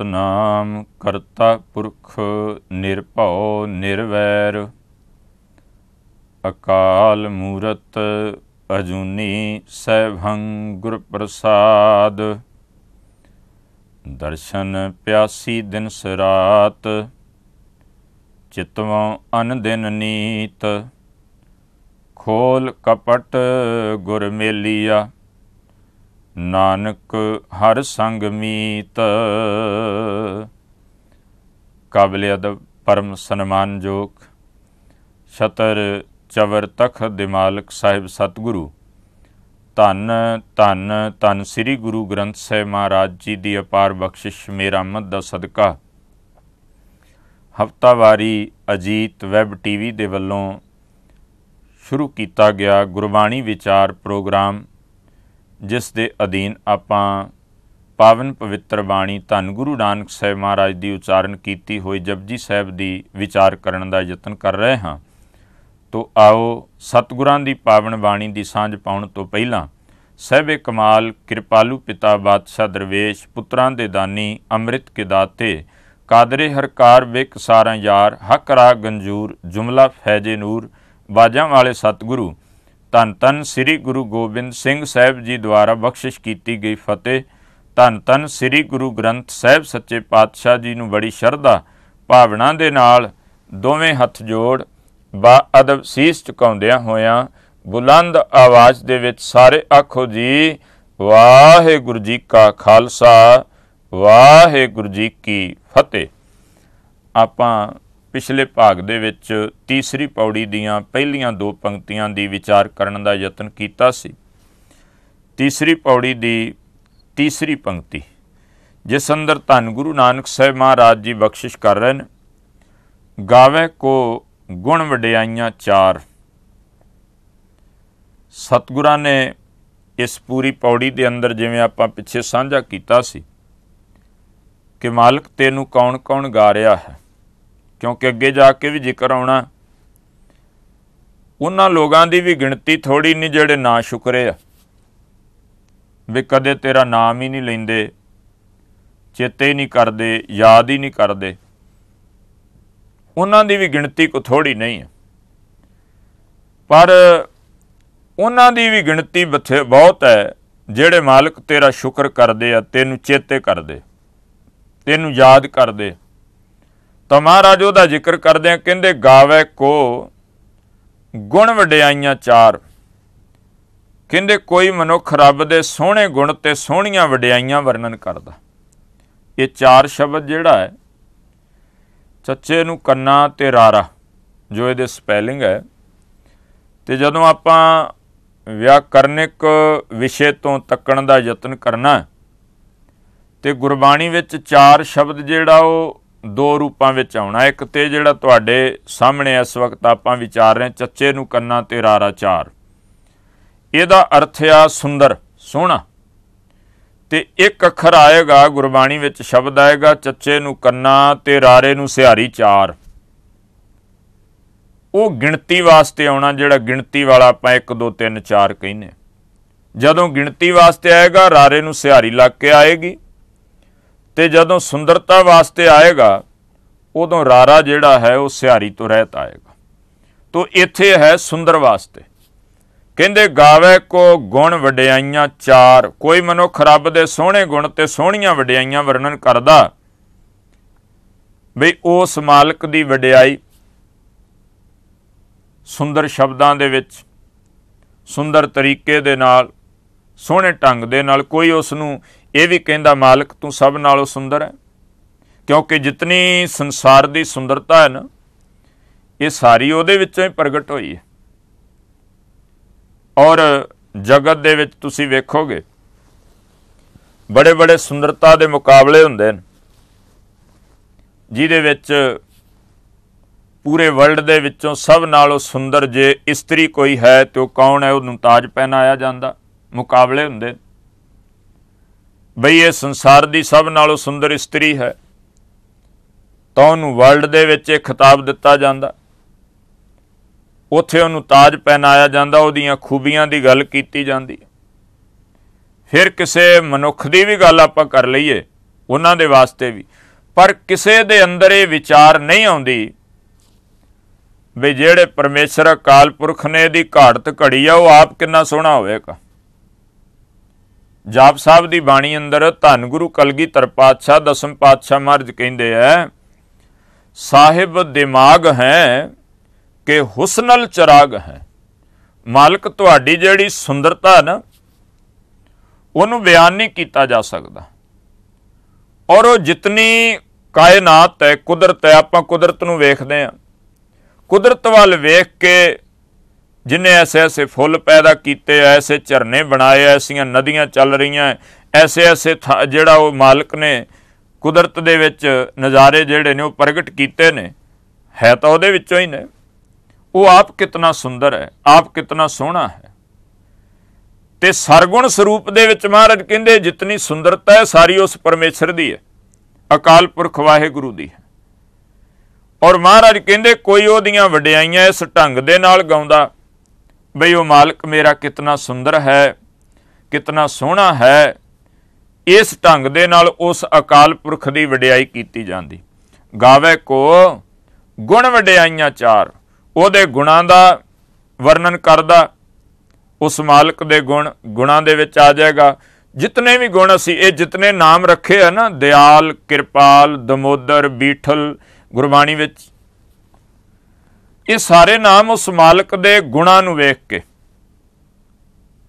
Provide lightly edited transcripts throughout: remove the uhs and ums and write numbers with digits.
सतनाम करता पुरख निरभौ निर्वैर अकाल मूरत अजूनी सैभं गुर प्रसाद। दर्शन प्यासी दिन सरात चितवों अन दिन नीत। खोल कपट गुर मेलिया नानक हर संग मीत। काबिल अदब परम सन्मानयोग छतर चवर तखत दे मालक साहिब सतगुरु धन धन धन श्री गुरु ग्रंथ साहिब महाराज जी की अपार बख्शिश मेरामत का सदका हफ्तावारी अजीत वैब टीवी दे वल्लों शुरू किया गया गुरबाणी विचार प्रोग्राम, जिस दे अधीन आपां पावन पवित्र बाणी धन गुरु नानक साहिब महाराज की उचारण की हुई जपजी साहिब की विचार करने का यतन कर रहे हाँ। तो आओ सतगुरां की पावन बाणी की सांझ पाउण तो पहला सहबे कमाल कृपालू पिता बादशाह दरवेश पुत्रां दे दानी अमृत के दाते कादरे हरकार बेक सारा यार हक राग गंजूर जुमला फैजे नूर बाजां वाले सतगुरु धन धन श्री गुरु गोबिंद सिंह साहिब जी द्वारा बख्शिश की गई फतेह। धन धन श्री गुरु ग्रंथ साहिब सच्चे पातशाह जी नूं बड़ी शरधा भावना दे नाल दोवें हथ जोड़ बा अदब सीस झुकाउंदियां होयां बुलंद आवाज़ दे विच सारे आखो जी वाहिगुरू जी का खालसा वाहिगुरू जी की फतेह। आपां पिछले भाग दे विच तीसरी पौड़ी दीयां पहलियां दो पंक्तियां दी विचार करन दा यतन कीता सी। तीसरी पौड़ी दी तीसरी पंक्ति जिस अंदर धन गुरु नानक साहिब महाराज जी बख्शिश कर रहे हैं, गावे को गुण वडियाइयां चार। सतगुरां ने इस पूरी पौड़ी दे अंदर जिवें आपां पिछे साझा कीता सी कि मालक तेनू कौन कौन गा रहा है, क्योंकि अगे जाके भी जिक्र आउणा उन्हां लोगां दी भी गिणती थोड़ी नहीं जिहड़े ना शुकरे आ भी कदे तेरा नाम ही नहीं लैंदे, चेते ही नहीं करदे, याद ही नहीं करदे। उन्हां दी भी गिणती को थोड़ी नहीं है, पर उन्हां दी भी गिणती बहुत है जिहड़े मालक तेरा शुक्र करदे आ, तेनू चेते करदे, तेनू याद करदे। तो महाराज उहदा जिक्र करदे कहंदे गावे को गुण वडियाइयां चार। कहंदे कोई मनुख रब दे सोहणे गुण ते सोहणियां वडियाइयां वर्णन करदा। ये चार शब्द जिहड़ा है चच्चे नूं कन्ना ते रारा जो इहदे स्पैलिंग है, ते जदों आपां व्याकरणिक विषय तो तक्कण दा यतन करना ते गुरबाणी विच चार शब्द जिहड़ा वो दो रूपां विच आउणा। एक ते जिहड़ा तुहाडे सामने इस वक्त आपां विचार रहे चच्चे नूं कन्ना ते रारा चार, इहदा अर्थ आ सुंदर सोहना। ते एक अखर आएगा गुरबाणी विच शब्द आएगा चच्चे नूं कन्ना ते रारे नूं सिहारी चार। वो गिणती वास्ते आउणा जिहड़ा गिणती वाला आपां 1 2 3 4 कहने। जदों गिणती वास्ते आएगा रारे नूं सिहारी लग के आएगी, ते जदों सुंदरता वास्ते आएगा उदों रारा जिहड़ा है वो सिहारी तो रहत आएगा। तो इत्थे है सुंदर वास्ते। कहंदे गावे को गुण वडियाइयां चार। कोई मनुख रब दे सोहणे गुण ते सोहणियां वडियाइयां वर्णन करदा बई उस मालक दी वडियाई सुंदर शब्दां दे विच सुंदर तरीके दे नाल सोहणे ढंग दे नाल। कोई उसनूं ये भी कहंदा मालक तू सब नालों सुंदर है, क्योंकि जितनी संसार की सुंदरता है ना ये सारी उहदे विचों ही प्रगट हुई है। और जगत दे विच तुसीं वेखोगे बड़े बड़े सुंदरता के मुकाबले हुंदे ने, जिहदे विच पूरे वर्ल्ड दे विचों सब नालों सुंदर जे इस्त्री कोई है तो कौन है, उहनूं ताज पहनाया जांदा। मुकाबले हुंदे बई ये संसार की सब नालों सुंदर इस्त्री है तो उन्होंने वर्ल्ड दे विच खिताब दिता जाता, उत्थे उन्होंने ताज पहनाया जाता, उहदियां खूबियां की गल की जाती। फिर किसी मनुख की भी गल आपां कर लईए ਉਹਨਾਂ ਦੇ ਵਾਸਤੇ ਵੀ। ਪਰ ਕਿਸੇ ਦੇ ਅੰਦਰ ਇਹ ਵਿਚਾਰ ਨਹੀਂ ਆਉਂਦੀ ਵੀ ਜਿਹੜੇ ਪਰਮੇਸ਼ਰ ਅਕਾਲ ਪੁਰਖ ਨੇ ਇਹਦੀ ਘਾੜਤ ਘੜੀ ਆ, ਉਹ ਆਪ ਕਿੰਨਾ ਸੋਹਣਾ ਹੋਵੇਗਾ। ਜਾਪ ਸਾਹਿਬ ਦੀ ਬਾਣੀ ਅੰਦਰ ਧੰਨ ਗੁਰੂ ਕਲਗੀਧਰ ਪਾਤਸ਼ਾਹ ਦਸਮ ਪਾਤਸ਼ਾਹ ਮਹਾਰਾਜ ਕਹਿੰਦੇ ਆ, ਸਾਹਿਬ ਦਿਮਾਗ ਹੈ ਕਿ ਹੁਸਨਲ ਚਰਾਗ ਹੈ। ਮਾਲਕ ਤੁਹਾਡੀ ਜਿਹੜੀ ਸੁੰਦਰਤਾ ਨਾ, ਉਹਨੂੰ ਬਿਆਨ ਨਹੀਂ ਕੀਤਾ ਜਾ ਸਕਦਾ। ਔਰ ਉਹ ਜਿਤਨੀ ਕਾਇਨਾਤ ਹੈ, ਕੁਦਰਤ ਹੈ, ਆਪਾਂ ਕੁਦਰਤ ਨੂੰ ਵੇਖਦੇ ਹਾਂ। ਕੁਦਰਤ ਵੱਲ ਵੇਖ ਕੇ ਜਿਨੇ ਐਸੇ ਐਸੇ ਫੁੱਲ ਪੈਦਾ ਕੀਤੇ, ਐਸੇ ਝਰਨੇ ਬਣਾਏ, ਐਸੀਆਂ ਨਦੀਆਂ ਚੱਲ ਰਹੀਆਂ, ਐਸੇ ਐਸੇ ਜਿਹੜਾ ਉਹ ਮਾਲਕ ਨੇ ਕੁਦਰਤ ਦੇ ਵਿੱਚ ਨਜ਼ਾਰੇ ਜਿਹੜੇ ਨੇ ਉਹ ਪ੍ਰਗਟ ਕੀਤੇ ਨੇ, ਹੈ ਤਾਂ ਉਹਦੇ ਵਿੱਚੋਂ ਹੀ ਨੇ। ਉਹ ਆਪ ਕਿਤਨਾ ਸੁੰਦਰ ਹੈ, ਆਪ ਕਿਤਨਾ ਸੋਹਣਾ ਹੈ। ਤੇ ਸਰਗੁਣ ਸਰੂਪ ਦੇ ਵਿੱਚ ਮਹਾਰਾਜ ਕਹਿੰਦੇ ਜਿਤਨੀ ਸੁੰਦਰਤਾ ਹੈ ਸਾਰੀ ਉਸ ਪਰਮੇਸ਼ਰ ਦੀ ਹੈ, ਅਕਾਲ ਪੁਰਖ ਵਾਹਿਗੁਰੂ ਦੀ ਹੈ। ਔਰ ਮਹਾਰਾਜ ਕਹਿੰਦੇ ਕੋਈ ਉਹਦੀਆਂ ਵਡਿਆਈਆਂ ਇਸ ਢੰਗ ਦੇ ਨਾਲ ਗਾਉਂਦਾ ਬਈ ਉਹ ਮਾਲਕ ਮੇਰਾ ਕਿਤਨਾ ਸੁੰਦਰ ਹੈ, ਕਿਤਨਾ ਸੋਹਣਾ ਹੈ, ਇਸ ਢੰਗ ਦੇ ਨਾਲ ਉਸ ਅਕਾਲ ਪੁਰਖ ਦੀ ਵਡਿਆਈ ਕੀਤੀ ਜਾਂਦੀ। ਗਾਵੇ ਕੋ ਗੁਣ ਵਡਿਆਈਆਂ ਚਾਰ, ਉਹਦੇ ਗੁਣਾਂ ਦਾ ਵਰਣਨ ਕਰਦਾ। ਉਸ ਮਾਲਕ ਦੇ ਗੁਣਾਂ ਦੇ ਵਿੱਚ ਆ ਜਾਏਗਾ ਜਿਤਨੇ ਵੀ ਗੁਣ ਅਸੀਂ ਇਹ ਜਿਤਨੇ ਨਾਮ ਰੱਖੇ ਆ ਨਾ, ਦਿਆਲ, ਕਿਰਪਾਲ, ਦਮੋਦਰ, ਬੀਠਲ ਗੁਰਬਾਣੀ ਵਿੱਚ, ਇਹ ਸਾਰੇ ਨਾਮ ਉਸ ਮਾਲਕ ਦੇ ਗੁਣਾਂ ਨੂੰ ਵੇਖ ਕੇ,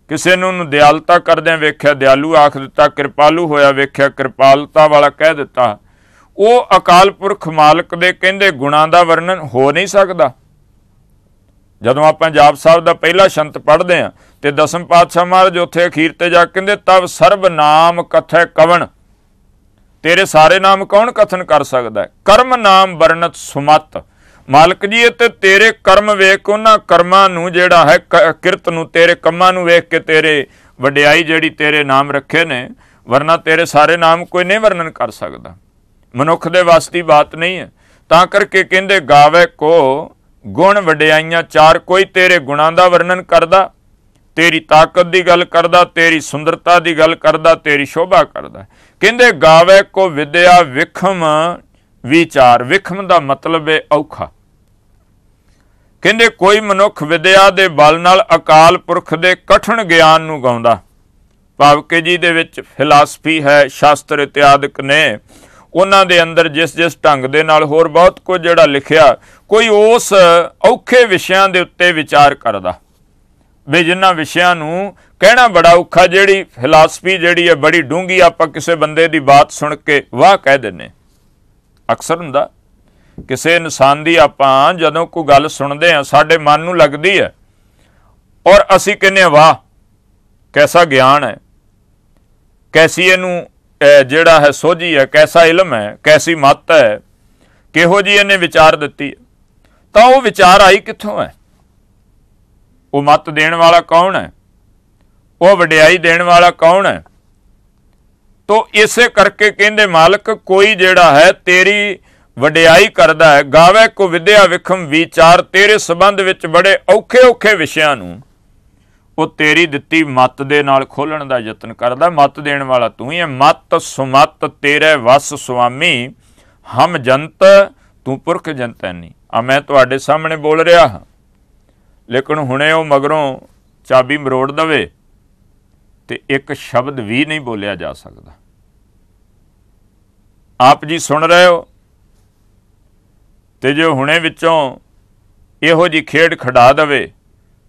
ਕਿਸੇ ਨੂੰ ਦਿਆਲਤਾ ਕਰਦਿਆਂ ਵੇਖਿਆ ਦਿਆਲੂ ਆਖ ਦਿੱਤਾ, ਕਿਰਪਾਲੂ ਹੋਇਆ ਵੇਖਿਆ ਕਿਰਪਾਲਤਾ ਵਾਲਾ ਕਹਿ ਦਿੱਤਾ। ਉਹ ਅਕਾਲ ਪੁਰਖ ਮਾਲਕ ਦੇ ਕਹਿੰਦੇ ਗੁਣਾਂ ਦਾ ਵਰਣਨ ਹੋ ਨਹੀਂ ਸਕਦਾ। ਜਦੋਂ ਆਪਾਂ ਜਾਪ ਸਾਹਿਬ ਦਾ ਪਹਿਲਾ ਸ਼ੰਤ ਪੜ੍ਹਦੇ ਹਾਂ ਤੇ ਦਸਮ ਪਾਤਸ਼ਾਹ ਮਹਾਰਾਜ ਉੱਥੇ ਅਖੀਰ ਤੇ ਜਾ ਕਹਿੰਦੇ ਤਵ ਸਰਬ ਨਾਮ ਕਥੈ ਕਵਣ, ਤੇਰੇ ਸਾਰੇ ਨਾਮ ਕੌਣ ਕਥਨ ਕਰ ਸਕਦਾ ਹੈ। ਕਰਮ ਨਾਮ ਵਰਣਤ ਸੁਮਤ, ਮਾਲਕ ਜੀ ਇਹ ਤੇ ਤੇਰੇ ਕਰਮ ਵੇਖ, ਉਹਨਾਂ ਕਰਮਾਂ ਨੂੰ ਜਿਹੜਾ ਹੈ ਕਿਰਤ ਨੂੰ, ਤੇਰੇ ਕੰਮਾਂ ਨੂੰ ਵੇਖ ਕੇ ਤੇਰੇ ਵਡਿਆਈ ਜਿਹੜੀ ਤੇਰੇ ਨਾਮ ਰੱਖੇ ਨੇ, ਵਰਨਾ ਤੇਰੇ ਸਾਰੇ ਨਾਮ ਕੋਈ ਨਹੀਂ ਵਰਣਨ ਕਰ ਸਕਦਾ, ਮਨੁੱਖ ਦੇ ਵੱਸ ਦੀ ਬਾਤ ਨਹੀਂ ਹੈ। ਤਾਂ ਕਰਕੇ ਕਹਿੰਦੇ ਗਾਵੇ ਕੋ ਗੁਣ ਵਡਿਆਈਆਂ ਚਾਰ, ਕੋਈ ਤੇਰੇ ਗੁਣਾਂ ਦਾ ਵਰਣਨ ਕਰਦਾ, ਤੇਰੀ ਤਾਕਤ ਦੀ ਗੱਲ ਕਰਦਾ, ਤੇਰੀ ਸੁੰਦਰਤਾ ਦੀ ਗੱਲ ਕਰਦਾ, ਤੇਰੀ ਸ਼ੋਭਾ ਕਰਦਾ। ਕਹਿੰਦੇ ਗਾਵੇ ਕੋ ਵਿਦਿਆ ਵਿਖਮ ਵਿਚਾਰ, ਵਿਖਮ ਦਾ ਮਤਲਬ ਹੈ ਔਖਾ। ਕਹਿੰਦੇ ਕੋਈ ਮਨੁੱਖ ਵਿਦਿਆ ਦੇ ਬਲ ਨਾਲ ਅਕਾਲ ਪੁਰਖ ਦੇ ਕਠਿਨ ਗਿਆਨ ਨੂੰ ਗਾਉਂਦਾ। ਭਾਵ ਜੀ ਦੇ ਵਿੱਚ ਫਿਲਾਸਫੀ ਹੈ, ਸ਼ਾਸਤਰ ਇਤਿਆਦਿਕ ਨੇ, ਉਹਨਾਂ ਦੇ ਅੰਦਰ ਜਿਸ ਜਿਸ ਢੰਗ ਦੇ ਨਾਲ ਹੋਰ ਬਹੁਤ ਕੁਝ ਜਿਹੜਾ ਲਿਖਿਆ, ਕੋਈ ਉਸ ਔਖੇ ਵਿਸ਼ਿਆਂ ਦੇ ਉੱਤੇ ਵਿਚਾਰ ਕਰਦਾ ਵੀ ਜਿਨ੍ਹਾਂ ਵਿਸ਼ਿਆਂ ਨੂੰ ਕਹਿਣਾ ਬੜਾ ਔਖਾ, ਜਿਹੜੀ ਫਿਲਾਸਫੀ ਜਿਹੜੀ ਹੈ ਬੜੀ ਡੂੰਘੀ, ਆਪਾਂ ਕਿਸੇ ਬੰਦੇ ਦੀ ਬਾਤ ਸੁਣ ਕੇ ਵਾਹ ਕਹਿ ਦਿੰਦੇ। ਅਕਸਰ ਹੁੰਦਾ ਕਿਸੇ ਇਨਸਾਨ ਦੀ ਆਪਾਂ ਜਦੋਂ ਕੋਈ ਗੱਲ ਸੁਣਦੇ ਹਾਂ ਸਾਡੇ ਮਨ ਨੂੰ ਲੱਗਦੀ ਹੈ ਔਰ ਅਸੀਂ ਕਹਿੰਦੇ ਹਾਂ ਵਾਹ ਕੈਸਾ ਗਿਆਨ ਹੈ, ਕੈਸੀ ਇਹਨੂੰ ਜਿਹੜਾ ਹੈ ਸੋਝੀ ਹੈ, ਕੈਸਾ ਇਲਮ ਹੈ, ਕੈਸੀ ਮੱਤ ਹੈ, ਕਿਹੋ ਜਿਹੀ ਇਹਨੇ ਵਿਚਾਰ ਦਿੱਤੀ ਹੈ। ਤਾਂ ਉਹ ਵਿਚਾਰ ਆਈ ਕਿੱਥੋਂ ਹੈ? ਉਹ ਮੱਤ ਦੇਣ ਵਾਲਾ ਕੌਣ ਹੈ? ਉਹ ਵਡਿਆਈ ਦੇਣ ਵਾਲਾ ਕੌਣ ਹੈ? ਤੋ ਇਸੇ ਕਰਕੇ ਕਹਿੰਦੇ ਮਾਲਕ ਕੋਈ ਜਿਹੜਾ ਹੈ ਤੇਰੀ ਵਡਿਆਈ ਕਰਦਾ ਹੈ। ਗਾਵੇ ਕੋ ਵਿਦਿਆ ਵਿਖਮ ਵਿਚਾਰ, ਤੇਰੇ ਸੰਬੰਧ ਵਿੱਚ ਬੜੇ ਔਖੇ ਔਖੇ ਵਿਸ਼ਿਆਂ ਨੂੰ ਉਹ ਤੇਰੀ ਦਿੱਤੀ ਮੱਤ ਦੇ ਨਾਲ ਖੋਲਣ ਦਾ ਯਤਨ ਕਰਦਾ। ਮੱਤ ਦੇਣ ਵਾਲਾ ਤੂੰ ਹੀ ਹੈ। ਮੱਤ ਸੁਮੱਤ ਤੇਰੇ ਵਸ ਸੁਆਮੀ, ਹਮ ਜੰਤ ਤੂੰ ਪੁਰਖ ਜੰਤੈਨੀ। ਆ ਮੈਂ ਤੁਹਾਡੇ ਸਾਹਮਣੇ ਬੋਲ ਰਿਹਾ ਹਾਂ, ਲੇਕਿਨ ਹੁਣੇ ਉਹ ਮਗਰੋਂ ਚਾਬੀ ਮਰੋੜ ਦਵੇ ਤੇ ਇੱਕ ਸ਼ਬਦ ਵੀ ਨਹੀਂ ਬੋਲਿਆ ਜਾ ਸਕਦਾ। ਆਪ ਜੀ ਸੁਣ ਰਹੇ ਹੋ ਤੇ ਜੋ ਹੁਣੇ ਵਿੱਚੋਂ ਇਹੋ ਜਿਹੀ ਖੇਡ ਖਿਡਾ ਦਵੇ,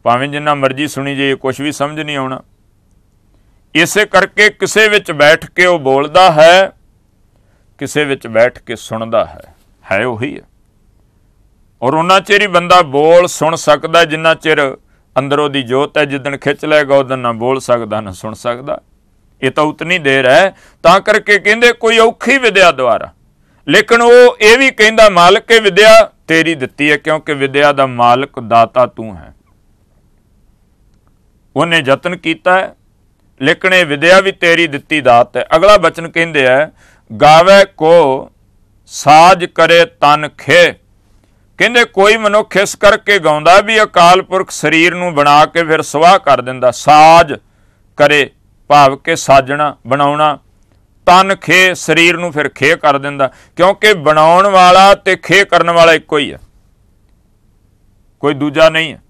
ਭਾਵੇਂ ਜਿੰਨਾ ਮਰਜ਼ੀ ਸੁਣੀ ਜਾਈਏ, ਕੁਛ ਵੀ ਸਮਝ ਨਹੀਂ ਆਉਣਾ। ਇਸੇ ਕਰਕੇ ਕਿਸੇ ਵਿੱਚ ਬੈਠ ਕੇ ਉਹ ਬੋਲਦਾ ਹੈ, ਕਿਸੇ ਵਿੱਚ ਬੈਠ ਕੇ ਸੁਣਦਾ ਹੈ ਉਹੀ ਹੈ। ਔਰ ਉਹਨਾਂ ਚਿਰ ਹੀ ਬੰਦਾ ਬੋਲ ਸੁਣ ਸਕਦਾ ਜਿੰਨਾ ਚਿਰ ਅੰਦਰ ਉਹਦੀ ਜੋਤ ਹੈ। ਜਿੱਦਣ ਖਿੱਚ ਲਏਗਾ ਉਦੋਂ ਨਾ ਬੋਲ ਸਕਦਾ ਨਾ ਸੁਣ ਸਕਦਾ। ਇਹ ਤਾਂ ਉਤਨੀ ਦੇਰ ਹੈ। ਤਾਂ ਕਰਕੇ ਕਹਿੰਦੇ ਕੋਈ ਔਖੀ ਵਿਦਿਆ ਦੁਆਰਾ, ਲੇਕਿਨ ਉਹ ਇਹ ਵੀ ਕਹਿੰਦਾ ਮਾਲਕ ਇਹ ਵਿਦਿਆ ਤੇਰੀ ਦਿੱਤੀ ਹੈ, ਕਿਉਂਕਿ ਵਿਦਿਆ ਦਾ ਮਾਲਕ ਦਾਤਾ ਤੂੰ ਹੈ। ਉਹਨੇ ਯਤਨ ਕੀਤਾ ਹੈ, ਲੇਕਿਨ ਇਹ ਵਿਦਿਆ ਵੀ ਤੇਰੀ ਦਿੱਤੀ ਦਾਤ ਹੈ। ਅਗਲਾ ਬਚਨ ਕਹਿੰਦੇ ਹੈ ਗਾਵੇ ਕੋ ਸਾਜ ਕਰੇ ਤਨ ਖੇ। ਕਹਿੰਦੇ ਕੋਈ ਮਨੁੱਖ ਇਸ ਕਰਕੇ ਗਾਉਂਦਾ ਵੀ ਅਕਾਲ ਪੁਰਖ ਸਰੀਰ ਨੂੰ ਬਣਾ ਕੇ ਫਿਰ ਸਵਾਹ ਕਰ ਦਿੰਦਾ। ਸਾਜ ਕਰੇ ਭਾਵ ਕਿ ਸਾਜਣਾ ਬਣਾਉਣਾ, तन खे शरीर नूं फिर खे कर दिंदा, क्योंकि बनाउण वाला ते खे करन वाला इक्को ही है, कोई दूजा नहीं है।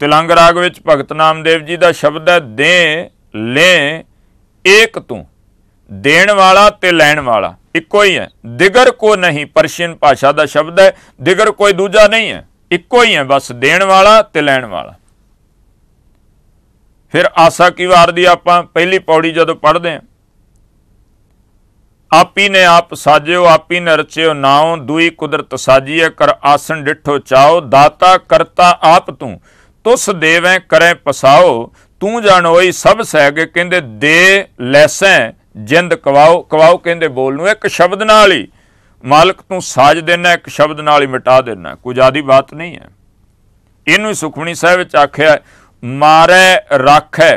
तिलंग राग विच भगत नामदेव जी का शब्द है, दे ले एक तू, देण वाला ते लैण वाला इक्को ही है, दिगर को नहीं। पर्शियन भाषा का शब्द है, दिगर कोई दूजा नहीं है, इक्को ही है, बस देण वाला ते लैण वाला। फिर आसा की वार दी आपां पहली पौड़ी जदों पढ़दे हैं, आपी ने आप साजियो आपी ने रचियो नाओ, दुई कुदरत साजिए कर आसन डिठो चाओ, दाता करता आप तू तुस देवें करें पसाओ, तू जानोई सब सहगे। कहंदे दे लैसें जिंद कवाओ, कवाओ कहंदे बोल नूं, एक शब्द नाल ही मालक तू साज देना, एक शब्द नाल ही मिटा देना, कोई ज़्यादा बात नहीं है। इनू सुखमनी साहिब विच आखिया मारे राखै,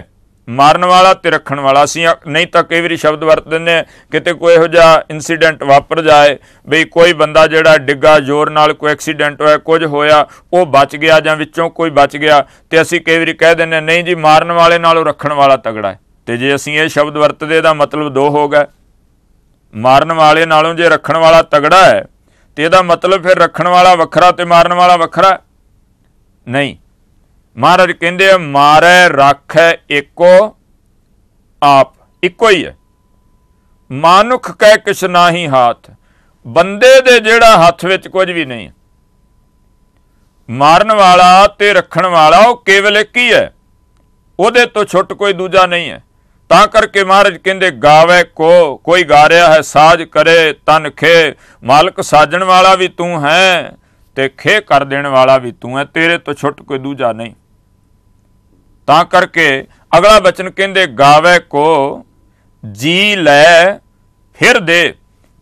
मारन वाला ते रखण वाला। असीं नहीं तो कई बारी शब्द वरत दिंदे किते कोई इहो जिहा इंसीडेंट वापर जाए, बई कोई बंदा जिहड़ा डिग्गा जोर नाल कोई एक्सीडेंट होया, कुछ होया, वो बच गया जां विचों कोई बच गया, ते असीं कई बारी कह दिंदे नहीं जी मारन वाले नालों रखण वाला तगड़ा है। ते जे असीं ये शब्द वरतदे दा मतलब दो हो गए, मारन वाले नालों जे रखण वाला तगड़ा है तो इहदा मतलब फिर रखण वाला वखरा ते मारन वाला वखरा नहीं। महाराज कहंदे मारै राखै एको आप, इक्को ही है। मानुख कह किश नाही हाथ, बंदे दे जेड़ा हथ विच कुछ भी नहीं। मारन वाला ते रखण वाला वो केवल एक ही है, उहदे तो छुट कोई दूजा नहीं है। तां करके महाराज कहंदे गावे को कोई गा रहा है, साज करे तन खे, मालक साजण वाला भी तू है ते खे कर देण वाला भी तू है, तेरे तो छुट कोई दूजा नहीं। तां करके अगला बचन कहंदे गावे को जी लै फिर दे।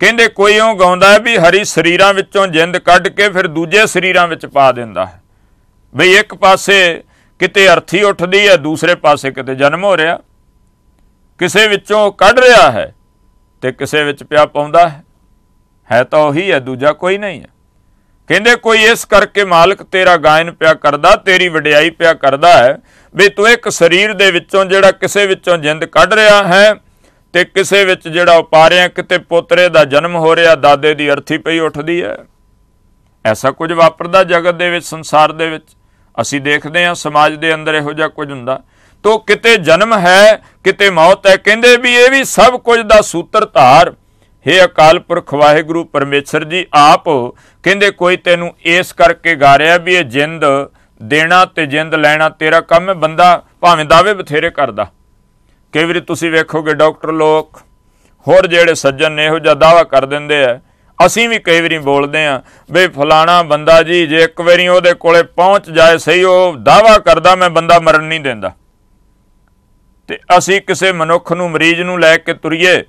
कहंदे कोई इउं गाउंदा है भी हरी शरीरां विचों जिंद कढ के फिर दूजे शरीरां विच पा दिंदा है, बई एक पासे किते अर्थी उठदी है, दूसरे पासे किते जन्म हो रहा, किसे विचों कढ रहा है ते किसे विच पिया पाउंदा है तो उही है, दूजा कोई नहीं है। कहंदे कोई इस करके मालक तेरा गायन पिया करदा, तेरी वडियाई पिया करदा है, भी तू एक शरीर दे विचों जिहड़ा किसे विचों जिंद कढ रहा है ते किसे विच जिहड़ा पा रहा, किते पोतरे दा जन्म हो रहा, दादे दी अर्थी पई उठदी है। ऐसा कुछ वापरदा जगत दे विच, संसार दे विच असीं देखदे हां, समाज दे अंदर इहो जिहा कुछ हुंदा। तो किते जन्म है किते मौत है। कहंदे भी ये भी सब कुछ दा सूत्रधार हे अकाल पुरख वाहिगुरू परमेश्वर जी आप। कहंदे कोई तेनू इस करके गा रहा भी ये जिंद देना ते जिंद लैना तेरा काम है। बंदा भावें दावे बथेरे करदा, कई वारी तुसीं वेखोगे डॉक्टर लोग होर जिहड़े सज्जन ने इहो जिहा दावा कर दिंदे आ, असीं भी कई वारी बोलदे आ बई फलाना बंदा जी जे एक वारी उहदे कोले पहुंच जाए सही, वो दावा करदा मैं बंदा मरण नहीं देंदा, ते असीं किसे मनुख नूं मरीज नूं लै के तुरीए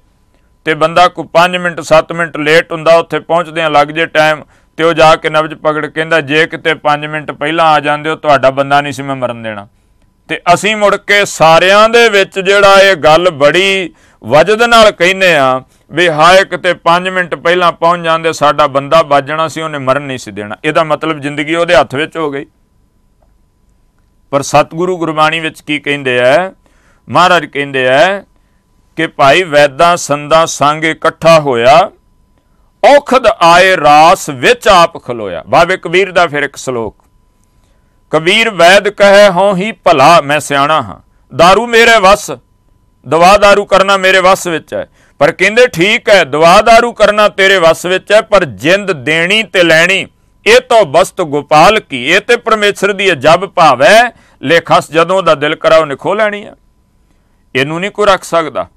ते बंदा कोई 5 मिनट 7 मिनट लेट हुंदा, उत्थे पहुंचदिआं लग जे टाइम ते वो जाके नब्ज पकड़ कहंदा जे किते 5 मिनट पहलां आ जांदे हो तुहाडा बंदा नहीं सी मैं मरन देना। ते असीं मुड़ के सारियां दे विच जिहड़ा ये गल बड़ी वजद नाल कहने आ भी हाए किते 5 मिनट पहलां पहुंच जांदे साडा बंदा बच जाना सी, उहने मरन नहीं सी देना। इहदा मतलब जिंदगी उहदे हत्थ विच हो गई। पर सतगुरु गुरबाणी विच की कहिंदे आ, महाराज कहिंदे आ कि भाई वैदां संदां संग इकट्ठा होया, औखद आए रास विच आप खलोया। बाबे कबीर दा फिर एक सलोक, कबीर वैद कहे हों ही भला मैं सियाणा हाँ, दारू मेरे वस, दवा दारू करना मेरे वस विच है। पर कहंदे ठीक है दवा दारू करना तेरे वस विच है, पर जिंद देनी ते लैनी ये तो बस्त गोपाल की, ये ते परमेश्वर दी है। जब भावै लेखस जदों दा दिल करा उहने खो लैनी है, इनू नहीं कोई रख सकदा।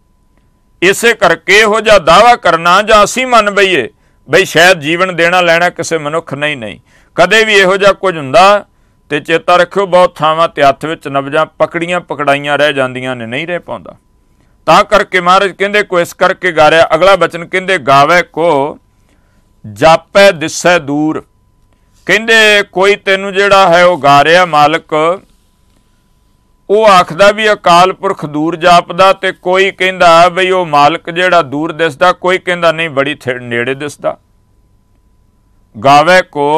इसे करके इहो जिहा दावा करना जां असीं मन बईए बई शायद जीवन देना लैना किसी मनुख नहीं, नहीं कदे भी इहो जिहा कुछ हुंदा ते चेता रखियो बहुत थावां ते हत्थ विच नब्जां पकड़ियां पकड़ाइयां रह जांदियां ने, नहीं रह पाउंदा। तां करके महाराज कहंदे को इस करके गा रहा। अगला बचन कहंदे गावे को जापै दिसै दूर। कहंदे कोई तैनू जिहड़ा है वो गा रहा मालक, वो आखदा भी अकाल पुरख दूर जापदा, ते कोई कहंदा बई वो मालक जिहड़ा दूर दिसदा, कोई कहंदा नहीं बड़ी नेड़े दिसदा। गावे को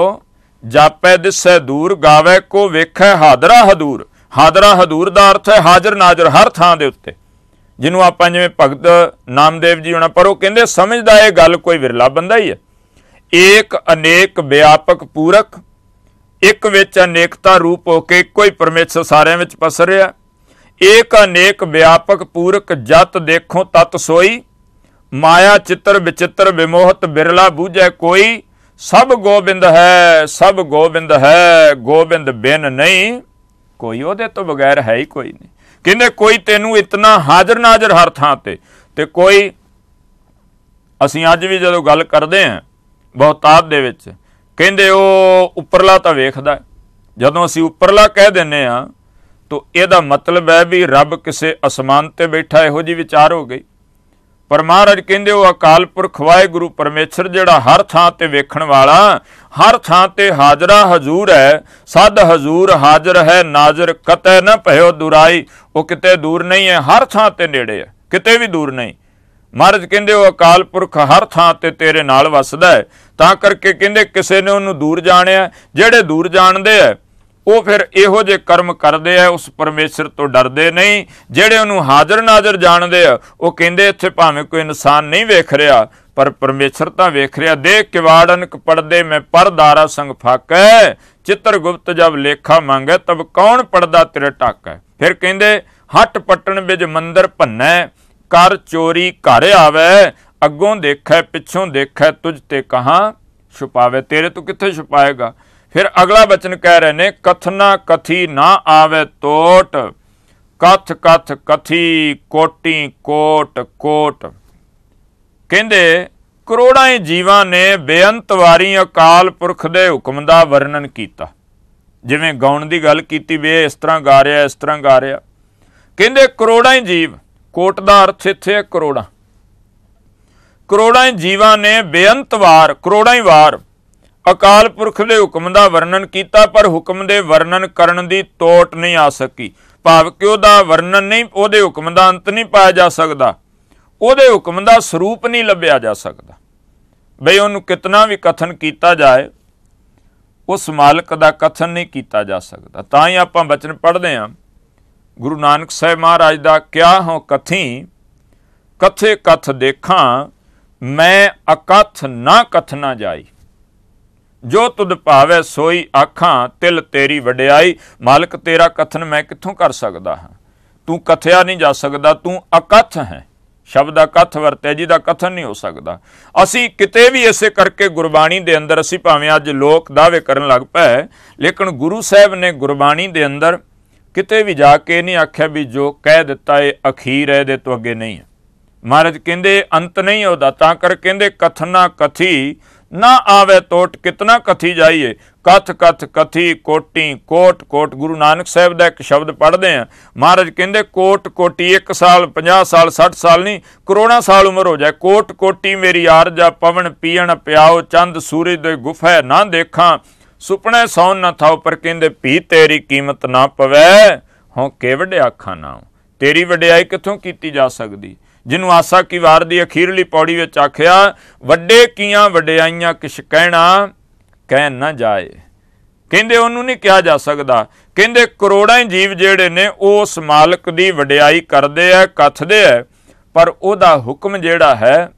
जापै दिसै दूर, गावे को वेखै हादरा हदूर। हादरा हदूर दा अर्थ है हाजर नाजर हर थां दे उत्ते, ਜਿਹਨੂੰ ਆਪਾਂ ਜਿਵੇਂ ਭਗਤ ਨਾਮਦੇਵ ਜੀ ਹੋਣਾ, ਪਰ ਉਹ ਕਹਿੰਦੇ ਸਮਝਦਾ ਇਹ ਗੱਲ ਕੋਈ ਵਿਰਲਾ ਬੰਦਾ ਹੀ ਹੈ। ਏਕ ਅਨੇਕ ਵਿਆਪਕ ਪੂਰਕ, ਇੱਕ ਵਿੱਚ ਅਨੇਕਤਾ ਰੂਪ ਹੋ ਕੇ ਇੱਕੋ ਹੀ ਪਰਮੇਸ਼ਰ ਸਾਰਿਆਂ ਵਿੱਚ ਪਸਰਿਆ। ਏਕ ਅਨੇਕ ਵਿਆਪਕ ਪੂਰਕ, ਜਤ ਦੇਖੋ ਤਤ ਸੋਈ, ਮਾਇਆ ਚਿੱਤਰ ਵਿਚਿੱਤਰ, ਵਿਮੋਹਤ ਬਿਰਲਾ ਬੂਝੈ ਕੋਈ। ਸਭ ਗੋਬਿੰਦ ਹੈ, ਸਭ ਗੋਬਿੰਦ ਹੈ, ਗੋਬਿੰਦ ਬਿਨ ਨਹੀਂ ਕੋਈ, ਉਹਦੇ ਤੋਂ ਬਗੈਰ ਹੈ ਹੀ ਕੋਈ ਨਹੀਂ। ਕਹਿੰਦੇ ਕੋਈ ਤੈਨੂੰ ਇਤਨਾ ਹਾਜ਼ਰ ਨਾਜ਼ਰ ਹਰ ਥਾਂ ਤੇ ਕੋਈ, ਅਸੀਂ ਅੱਜ ਵੀ ਜਦੋਂ ਗੱਲ ਕਰਦੇ ਹਾਂ ਬਹੁਤਾਤ ਦੇ ਵਿੱਚ, ਕਹਿੰਦੇ ਉਹ ਉੱਪਰਲਾ ਤਾਂ ਵੇਖਦਾ। ਜਦੋਂ ਅਸੀਂ ਉੱਪਰਲਾ ਕਹਿ ਦਿੰਦੇ ਹਾਂ ਤਾਂ ਇਹਦਾ ਮਤਲਬ ਹੈ ਵੀ ਰੱਬ ਕਿਸੇ ਅਸਮਾਨ ਤੇ ਬੈਠਾ, ਇਹੋ ਜਿਹੀ ਵਿਚਾਰ ਹੋ ਗਈ। ਪਰ ਮਹਾਰਾਜ ਕਹਿੰਦੇ ਉਹ ਅਕਾਲ ਪੁਰਖ ਵਾਹਿਗੁਰੂ ਪਰਮੇਸ਼ਰ ਜਿਹੜਾ ਹਰ ਥਾਂ ਤੇ ਵੇਖਣ ਵਾਲਾ, ਹਰ ਥਾਂ ਤੇ ਹਾਜ਼ਰਾ ਹਜ਼ੂਰ ਹੈ। ਸਦ ਹਜ਼ੂਰ ਹਾਜ਼ਰ ਹੈ ਨਾਜ਼ਰ, ਕਤੈ ਨਾ ਭਇਓ ਦੁਰਾਈ। ਉਹ ਕਿਤੇ ਦੂਰ ਨਹੀਂ ਹੈ, ਹਰ ਥਾਂ ਤੇ ਨੇੜੇ ਹੈ, ਕਿਤੇ ਵੀ ਦੂਰ ਨਹੀਂ। ਮਹਾਰਾਜ ਕਹਿੰਦੇ ਉਹ ਅਕਾਲ ਪੁਰਖ ਹਰ ਥਾਂ ਤੇ ਤੇਰੇ ਨਾਲ ਵਸਦਾ ਹੈ। ਤਾਂ ਕਰਕੇ ਕਹਿੰਦੇ ਕਿਸੇ ਨੇ ਉਹਨੂੰ ਦੂਰ ਜਾਣਿਆ। ਜਿਹੜੇ ਦੂਰ ਜਾਣਦੇ ਆ ਉਹ ਫਿਰ ਇਹੋ ਜਿਹੇ ਕਰਮ ਕਰਦੇ ਆ, ਉਸ ਪਰਮੇਸ਼ਰ ਤੋਂ ਡਰਦੇ ਨਹੀਂ। ਜਿਹੜੇ ਉਹਨੂੰ ਹਾਜ਼ਰ ਨਾਜ਼ਰ ਜਾਣਦੇ ਆ ਉਹ ਕਹਿੰਦੇ ਇੱਥੇ ਭਾਵੇਂ ਕੋਈ ਇਨਸਾਨ ਨਹੀਂ ਵੇਖ ਰਿਹਾ ਪਰ ਪਰਮੇਸ਼ਰ ਤਾਂ ਵੇਖ ਰਿਹਾ। ਦੇਖ ਕਿਵਾੜਨਕ ਪੜਦੇ ਮੈਂ ਪਰਦਾਰਾ ਸੰਗ ਫਾਕੈ, ਚਿੱਤਰ ਗੁਪਤ ਜਬ ਲੇਖਾ ਮੰਗੈ, ਤਬ ਕੌਣ ਪੜਦਾ ਤੇਰੇ ਟਾਕੈ। ਫਿਰ ਕਹਿੰਦੇ ਹੱਟ ਪੱਟਣ ਵਿੱਚ ਮੰਦਰ ਭੰਨੈ, ਕਰ ਚੋਰੀ ਘਰ ਆਵੈ, ਅੱਗੋਂ ਦੇਖੈ ਪਿੱਛੋਂ ਦੇਖੈ, ਤੁਝ ਤੇ ਕਹਾਂ ਛੁਪਾਵੇ। ਤੇਰੇ ਤੋਂ ਕਿੱਥੇ ਛੁਪਾਏਗਾ। ਫਿਰ ਅਗਲਾ ਬਚਨ ਕਹਿ ਰਹੇ ਨੇ, ਕਥਨਾ ਕਥੀ ਨਾ ਆਵੇ ਤੋਟ, ਕਥ ਕਥ ਕਥੀ ਕੋਟੀ ਕੋਟ ਕੋਟ। ਕਹਿੰਦੇ ਕਰੋੜਾਂ ਹੀ ਜੀਵਾਂ ਨੇ ਬੇਅੰਤ ਵਾਰੀ ਅਕਾਲ ਪੁਰਖ ਦੇ ਹੁਕਮ ਦਾ ਵਰਣਨ ਕੀਤਾ। ਜਿਵੇਂ ਗਾਉਣ ਦੀ ਗੱਲ ਕੀਤੀ ਵੀ ਇਹ ਇਸ ਤਰ੍ਹਾਂ ਗਾ ਰਿਹਾ, ਇਸ ਤਰ੍ਹਾਂ ਗਾ ਰਿਹਾ। ਕਹਿੰਦੇ ਕਰੋੜਾਂ ਹੀ ਜੀਵ, ਕੋਟ ਦਾ ਅਰਥ ਇੱਥੇ ਹੈ ਕਰੋੜਾਂ। ਕਰੋੜਾਂ ਹੀ ਜੀਵਾਂ ਨੇ ਬੇਅੰਤ ਵਾਰ, ਕਰੋੜਾਂ ਹੀ ਵਾਰ ਅਕਾਲ ਪੁਰਖ ਦੇ ਹੁਕਮ ਦਾ ਵਰਣਨ ਕੀਤਾ, ਪਰ ਹੁਕਮ ਦੇ ਵਰਣਨ ਕਰਨ ਦੀ ਤੋਟ ਨਹੀਂ ਆ ਸਕੀ। ਭਾਵ ਕਿ ਉਹਦਾ ਵਰਣਨ ਨਹੀਂ, ਉਹਦੇ ਹੁਕਮ ਦਾ ਅੰਤ ਨਹੀਂ ਪਾਇਆ ਜਾ ਸਕਦਾ, ਉਹਦੇ ਹੁਕਮ ਦਾ ਸਰੂਪ ਨਹੀਂ ਲੱਭਿਆ ਜਾ ਸਕਦਾ। ਬਈ ਉਹਨੂੰ ਕਿਤਨਾ ਵੀ ਕਥਨ ਕੀਤਾ ਜਾਏ ਉਸ ਮਾਲਕ ਦਾ ਕਥਨ ਨਹੀਂ ਕੀਤਾ ਜਾ ਸਕਦਾ। ਤਾਂ ਹੀ ਆਪਾਂ ਬਚਨ ਪੜ੍ਹਦੇ ਹਾਂ ਗੁਰੂ ਨਾਨਕ ਸਾਹਿਬ ਮਹਾਰਾਜ ਦਾ, ਕਿਆ ਹੋ ਕਥੀ ਕਥੇ ਕਥ ਦੇਖਾਂ, ਮੈਂ ਅਕਥ ਨਾ ਕਥਨਾ ਜਾਈ, ਜੋ ਤੁਧ ਭਾਵੈ ਸੋਈ ਆਖਾਂ, ਤਿਲ ਤੇਰੀ ਵਡਿਆਈ। ਮਾਲਕ ਤੇਰਾ ਕਥਨ ਮੈਂ ਕਿੱਥੋਂ ਕਰ ਸਕਦਾ ਹਾਂ, ਤੂੰ ਕਥਿਆ ਨਹੀਂ ਜਾ ਸਕਦਾ, ਤੂੰ ਅਕਥ ਹੈ। ਸ਼ਬਦ ਅਕਥ ਵਰਤਿਆ, ਜਿਹਦਾ ਕਥਨ ਨਹੀਂ ਹੋ ਸਕਦਾ। ਅਸੀਂ ਕਿਤੇ ਵੀ ਇਸੇ ਕਰਕੇ ਗੁਰਬਾਣੀ ਦੇ ਅੰਦਰ, ਅਸੀਂ ਭਾਵੇਂ ਅੱਜ ਲੋਕ ਦਾਅਵੇ ਕਰਨ ਲੱਗ ਪਏ, ਲੇਕਿਨ ਗੁਰੂ ਸਾਹਿਬ ਨੇ ਗੁਰਬਾਣੀ ਦੇ ਅੰਦਰ ਕਿਤੇ ਵੀ ਜਾ ਕੇ ਨਹੀਂ ਆਖਿਆ ਵੀ ਜੋ ਕਹਿ ਦਿੱਤਾ ਇਹ ਅਖੀਰ ਹੈ, ਇਹਦੇ ਤੋਂ ਅੱਗੇ ਨਹੀਂ ਹੈ। ਮਹਾਰਾਜ ਕਹਿੰਦੇ ਅੰਤ ਨਹੀਂ ਉਹਦਾ। ਤਾਂ ਕਰ ਕਹਿੰਦੇ ਕਥਨਾ ਕਥੀ ਨਾ ਆਵੇ ਤੋਟ, ਕਿਤਨਾ ਕਥੀ ਜਾਈਏ। ਕਥ ਕਥ ਕਥੀ ਕੋਟੀ ਕੋਟ ਕੋਟ। ਗੁਰੂ ਨਾਨਕ ਸਾਹਿਬ ਦਾ ਇੱਕ ਸ਼ਬਦ ਪੜ੍ਹਦੇ ਆ, ਮਹਾਰਾਜ ਕਹਿੰਦੇ ਕੋਟ ਕੋਟੀ, 1 ਸਾਲ 50 ਸਾਲ 60 ਸਾਲ ਨਹੀਂ, ਕਰੋੜਾਂ ਸਾਲ ਉਮਰ ਹੋ ਜਾਏ। ਕੋਟ ਕੋਟੀ ਮੇਰੀ ਆਰਜਾ, ਪਵਨ ਪੀਣ ਪਿਆਓ, ਚੰਦ ਸੂਰਜ ਦੇ ਗੁਫੈ ਨਾ ਦੇਖਾਂ, ਸੁਪਨੇ ਸੌਣ ਨਾ ਥਾਓ। ਪਰ ਕਹਿੰਦੇ ਭੀ ਤੇਰੀ ਕੀਮਤ ਨਾ ਪਵੈ, ਹੋਂ ਕਿਵੜ ਆਖਾਂ ਨਾ। ਤੇਰੀ ਵਡਿਆਈ ਕਿੱਥੋਂ ਕੀਤੀ ਜਾ ਸਕਦੀ। ਜਿਹਨੂੰ ਆਸਾ ਕੀ ਵਾਰ ਦੀ ਅਖੀਰਲੀ ਪੌੜੀ ਵਿੱਚ ਆਖਿਆ, ਵੱਡੇ ਕੀਆਂ ਵਡਿਆਈਆਂ ਕਿਛ ਕਹਿਣਾ ਕਹਿ ਨਾ ਜਾਏ। ਕਹਿੰਦੇ ਉਹਨੂੰ ਨਹੀਂ ਕਿਹਾ ਜਾ ਸਕਦਾ। ਕਹਿੰਦੇ ਕਰੋੜਾਂ ਹੀ ਜੀਵ ਜਿਹੜੇ ਨੇ ਉਸ ਮਾਲਕ ਦੀ ਵਡਿਆਈ ਕਰਦੇ ਆ, ਕਥਦੇ ਆ, ਪਰ ਉਹਦਾ ਹੁਕਮ ਜਿਹੜਾ ਹੈ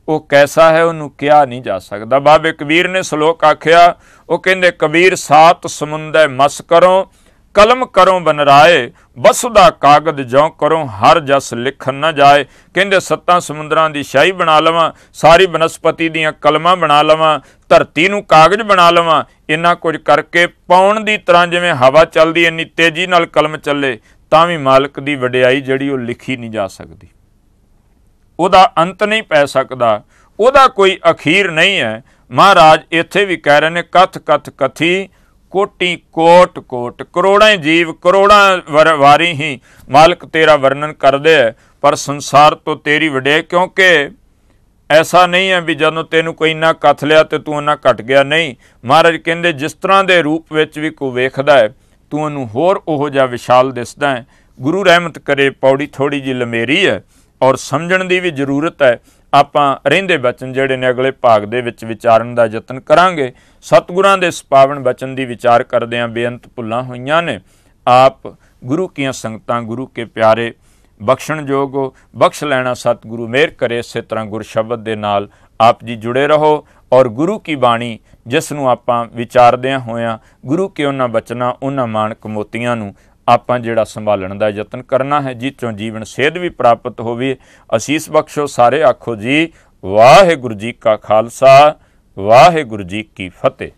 ਉਹ ਕੈਸਾ ਹੈ ਉਹਨੂੰ ਕਿਹਾ ਨਹੀਂ ਜਾ ਸਕਦਾ। ਬਾਬੇ ਕਬੀਰ ਨੇ ਸ਼ਲੋਕ ਆਖਿਆ, ਉਹ ਕਹਿੰਦੇ ਕਬੀਰ ਸਾਤ ਸਮੁੰਦਰ ਮਸ ਕਰੋ, ਕਲਮ ਕਰੋ ਬਨਰਾਏ, ਬਸੁਦਾ ਕਾਗਦ ਜਿਉ ਕਰੋ, ਹਰ ਜਸ ਲਿਖਣ ਨਾ ਜਾਏ। ਕਹਿੰਦੇ 7 ਸਮੁੰਦਰਾਂ ਦੀ ਸ਼ਾਹੀ ਬਣਾ ਲਵਾਂ, ਸਾਰੀ ਬਨਸਪਤੀ ਦੀਆਂ ਕਲਮਾਂ ਬਣਾ ਲਵਾਂ, ਧਰਤੀ ਨੂੰ ਕਾਗਜ਼ ਬਣਾ ਲਵਾਂ, ਇੰਨਾ ਕੁਝ ਕਰਕੇ ਪਾਉਣ ਦੀ ਤਰ੍ਹਾਂ ਜਿਵੇਂ ਹਵਾ ਚੱਲਦੀ ਇੰਨੀ ਤੇਜ਼ੀ ਨਾਲ ਕਲਮ ਚੱਲੇ, ਤਾਂ ਵੀ ਮਾਲਕ ਦੀ ਵਡਿਆਈ ਜਿਹੜੀ ਉਹ ਲਿਖੀ ਨਹੀਂ ਜਾ ਸਕਦੀ। ਉਹਦਾ ਅੰਤ ਨਹੀਂ ਪੈ ਸਕਦਾ, ਉਹਦਾ ਕੋਈ ਅਖੀਰ ਨਹੀਂ ਹੈ। ਮਹਾਰਾਜ ਇੱਥੇ ਵੀ ਕਹਿ ਰਹੇ ਨੇ ਕਥ ਕਥ ਕਥੀ ਕੋਟੀ ਕੋਟ ਕੋਟ। ਕਰੋੜਾਂ ਜੀਵ ਕਰੋੜਾਂ ਵਾਰੀ ਹੀ ਮਾਲਕ ਤੇਰਾ ਵਰਣਨ ਕਰਦੇ ਹੈ, ਪਰ ਸੰਸਾਰ ਤੋਂ ਤੇਰੀ ਵਡਿਆਈ, ਕਿਉਂਕਿ ਐਸਾ ਨਹੀਂ ਹੈ ਵੀ ਜਦੋਂ ਤੈਨੂੰ ਕੋਈ ਇੰਨਾ ਕਥ ਲਿਆ ਤੇ ਤੂੰ ਉਹਨਾਂ ਘਟ ਗਿਆ। ਨਹੀਂ, ਮਹਾਰਾਜ ਕਹਿੰਦੇ ਜਿਸ ਤਰ੍ਹਾਂ ਦੇ ਰੂਪ ਵਿੱਚ ਵੀ ਕੋਈ ਵੇਖਦਾ ਹੈ ਤੂੰ ਉਹਨੂੰ ਹੋਰ ਉਹੋ ਜਿਹਾ ਵਿਸ਼ਾਲ ਦਿਸਦਾ ਹੈ। ਗੁਰੂ ਰਹਿਮਤ ਕਰੇ, ਪੌੜੀ ਥੋੜ੍ਹੀ ਜਿਹੀ ਲੰਮੇਰੀ ਹੈ ਔਰ ਸਮਝਣ ਦੀ ਵੀ ਜ਼ਰੂਰਤ ਹੈ। ਆਪਾਂ ਰਹਿੰਦੇ ਬਚਨ ਜਿਹੜੇ ਨੇ ਅਗਲੇ ਭਾਗ ਦੇ ਵਿੱਚ ਵਿਚਾਰਨ ਦਾ ਯਤਨ ਕਰਾਂਗੇ। ਸਤਿਗੁਰਾਂ ਦੇ ਪਾਵਨ ਬਚਨ ਦੀ ਵਿਚਾਰ ਕਰਦੇ ਹਾਂ। ਬੇਅੰਤ ਭੁੱਲਾਂ ਹੋਈਆਂ ਨੇ, ਆਪ ਗੁਰੂ ਕੀਆਂ ਸੰਗਤਾਂ, ਗੁਰੂ ਕੇ ਪਿਆਰੇ ਬਖਸ਼ਣਯੋਗ ਹੋ। ਬਖਸ਼ ਲੈਣਾ ਸਤਿਗੁਰੂ ਮਿਹਰ ਕਰੇ। ਇਸੇ ਤਰ੍ਹਾਂ ਗੁਰ ਸ਼ਬਦ ਦੇ ਨਾਲ ਆਪ ਜੀ ਜੁੜੇ ਰਹੋ ਔਰ ਗੁਰੂ ਕੀ ਬਾਣੀ ਜਿਸ ਨੂੰ ਆਪਾਂ ਵਿਚਾਰਦਿਆਂ ਹੋਇਆਂ ਗੁਰੂ ਕੇ ਉਹਨਾਂ ਬਚਨਾਂ ਉਹਨਾਂ ਮਾਣਕ ਮੋਤੀਆਂ ਨੂੰ ਆਪਾਂ ਜਿਹੜਾ ਸੰਭਾਲਣ ਦਾ ਯਤਨ ਕਰਨਾ ਹੈ, ਜਿਸ 'ਚੋਂ ਜੀਵਨ ਸੇਧ ਵੀ ਪ੍ਰਾਪਤ ਹੋਵੇ। ਅਸੀਸ ਬਖਸ਼ੋ। ਸਾਰੇ ਆਖੋ ਜੀ ਵਾਹਿਗੁਰੂ ਜੀ ਕਾ ਖਾਲਸਾ, ਵਾਹਿਗੁਰੂ ਜੀ ਕੀ ਫਤਿਹ।